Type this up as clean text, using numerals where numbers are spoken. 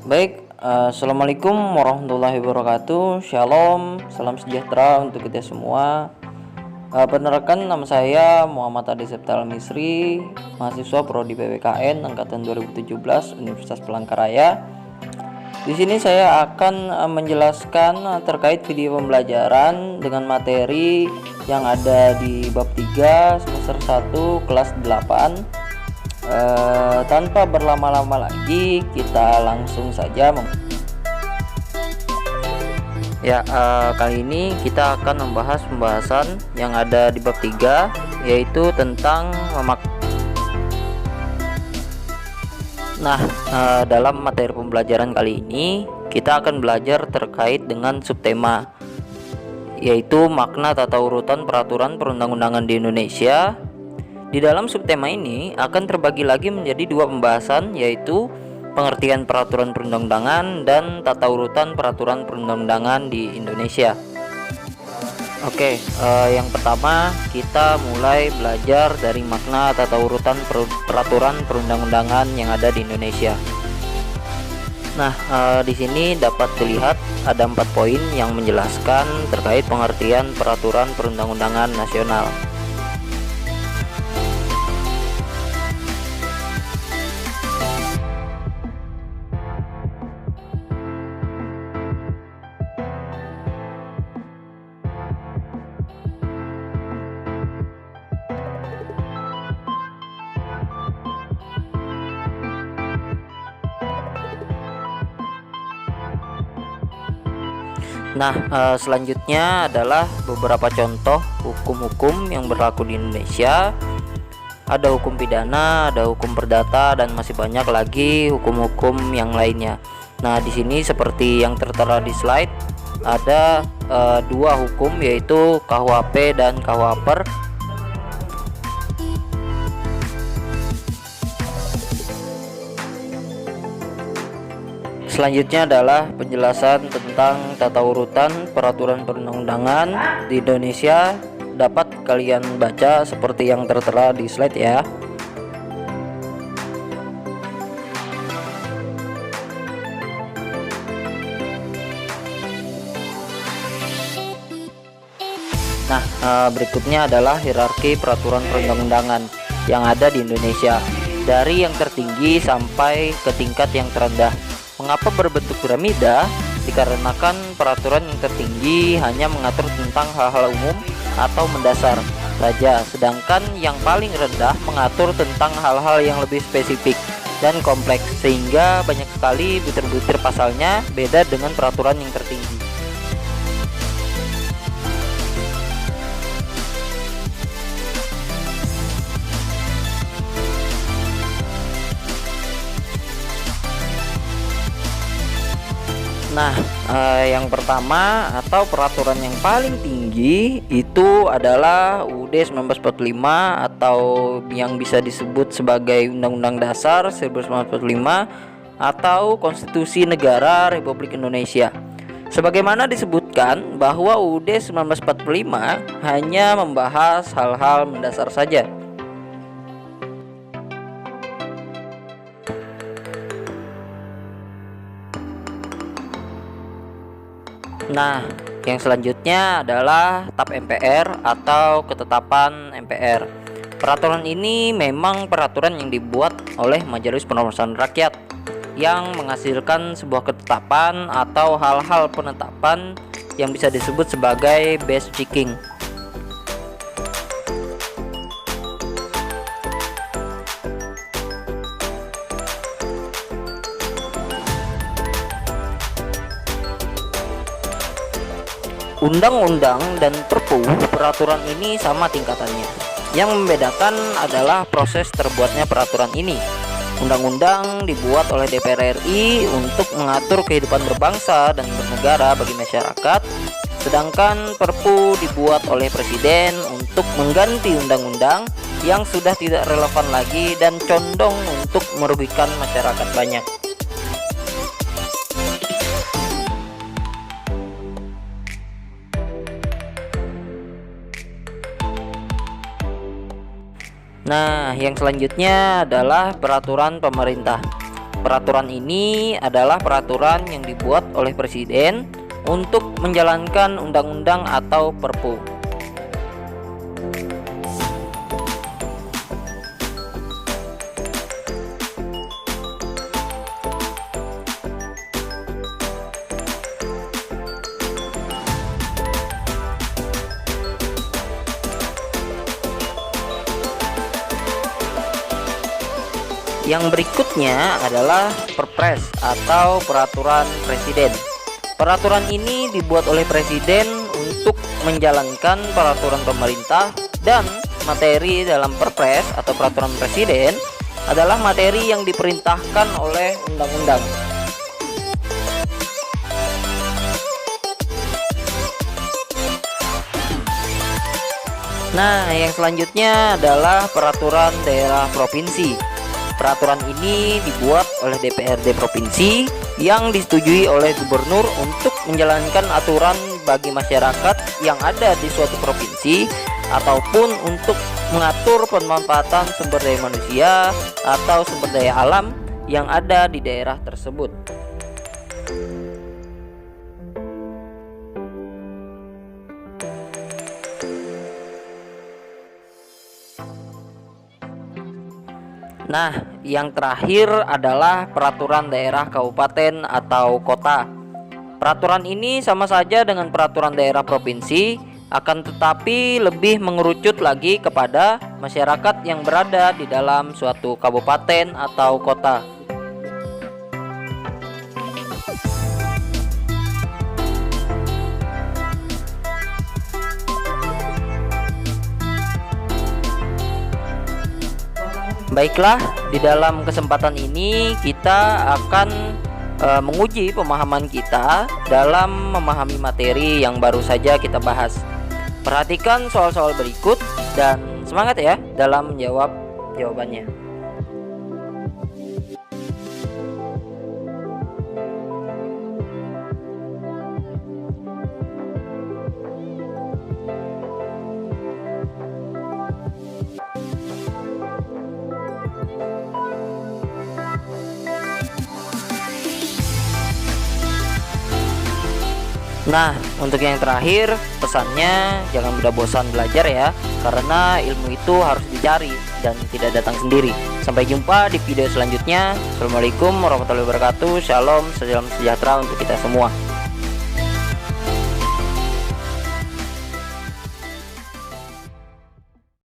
Baik, Assalamualaikum warahmatullahi wabarakatuh. Shalom, salam sejahtera untuk kita semua. Perkenalkan, nama saya Muhammad Adi Septal Misri, mahasiswa Prodi PPKN angkatan 2017 Universitas Palangkaraya. Di sini saya akan menjelaskan terkait video pembelajaran dengan materi yang ada di bab 3 semester 1 kelas 8. Tanpa berlama-lama lagi, kita langsung saja kali ini kita akan membahas pembahasan yang ada di bab 3, yaitu tentang dalam materi pembelajaran kali ini kita akan belajar terkait dengan subtema, yaitu makna tata urutan peraturan perundang-undangan di Indonesia. Di dalam subtema ini akan terbagi lagi menjadi dua pembahasan, yaitu pengertian peraturan perundang-undangan dan tata urutan peraturan perundang-undangan di Indonesia. Yang pertama kita mulai belajar dari makna tata urutan peraturan perundang-undangan yang ada di Indonesia. Di sini dapat dilihat ada 4 poin yang menjelaskan terkait pengertian peraturan perundang-undangan nasional. Selanjutnya adalah beberapa contoh hukum-hukum yang berlaku di Indonesia. Ada hukum pidana, ada hukum perdata, dan masih banyak lagi hukum-hukum yang lainnya. Di sini seperti yang tertera di slide, ada dua hukum, yaitu KUHP dan KUHAPER. Selanjutnya adalah penjelasan tentang tata urutan peraturan perundang-undangan di Indonesia. Dapat kalian baca seperti yang tertera di slide ya. Berikutnya adalah hierarki peraturan perundang-undangan yang ada di Indonesia, dari yang tertinggi sampai ke tingkat yang terendah. Mengapa berbentuk piramida? Dikarenakan peraturan yang tertinggi hanya mengatur tentang hal-hal umum atau mendasar saja, sedangkan yang paling rendah mengatur tentang hal-hal yang lebih spesifik dan kompleks, sehingga banyak sekali butir-butir pasalnya beda dengan peraturan yang tertinggi. Yang pertama atau peraturan yang paling tinggi itu adalah UUD 1945 atau yang bisa disebut sebagai Undang-Undang Dasar 1945 atau Konstitusi Negara Republik Indonesia. Sebagaimana disebutkan bahwa UUD 1945 hanya membahas hal-hal mendasar saja. Yang selanjutnya adalah TAP MPR atau Ketetapan MPR. Peraturan ini memang peraturan yang dibuat oleh Majelis Permusyawaratan Rakyat yang menghasilkan sebuah ketetapan atau hal-hal penetapan yang bisa disebut sebagai base checking. Undang-undang dan perpu peraturan ini sama tingkatannya. Yang membedakan adalah proses terbuatnya peraturan ini. Undang-undang dibuat oleh DPR RI untuk mengatur kehidupan berbangsa dan bernegara bagi masyarakat, sedangkan perpu dibuat oleh Presiden untuk mengganti undang-undang yang sudah tidak relevan lagi dan condong untuk merugikan masyarakat banyak. Yang selanjutnya adalah peraturan pemerintah. Peraturan ini adalah peraturan yang dibuat oleh presiden untuk menjalankan undang-undang atau Perpu. Yang berikutnya adalah Perpres atau Peraturan Presiden. Peraturan ini dibuat oleh Presiden untuk menjalankan peraturan pemerintah, dan materi dalam Perpres atau Peraturan Presiden adalah materi yang diperintahkan oleh undang-undang. Nah, yang selanjutnya adalah Peraturan Daerah Provinsi. Peraturan ini dibuat oleh DPRD provinsi yang disetujui oleh gubernur untuk menjalankan aturan bagi masyarakat yang ada di suatu provinsi ataupun untuk mengatur pemanfaatan sumber daya manusia atau sumber daya alam yang ada di daerah tersebut. Nah, yang terakhir adalah peraturan daerah kabupaten atau kota. Peraturan ini sama saja dengan peraturan daerah provinsi, akan tetapi lebih mengerucut lagi kepada masyarakat yang berada di dalam suatu kabupaten atau kota. Baiklah, di dalam kesempatan ini kita akan menguji pemahaman kita dalam memahami materi yang baru saja kita bahas. Perhatikan soal-soal berikut dan semangat ya dalam menjawab jawabannya. Nah, untuk yang terakhir, pesannya jangan mudah bosan belajar ya, karena ilmu itu harus dicari dan tidak datang sendiri. Sampai jumpa di video selanjutnya. Assalamualaikum warahmatullahi wabarakatuh. Shalom, salam sejahtera untuk kita semua.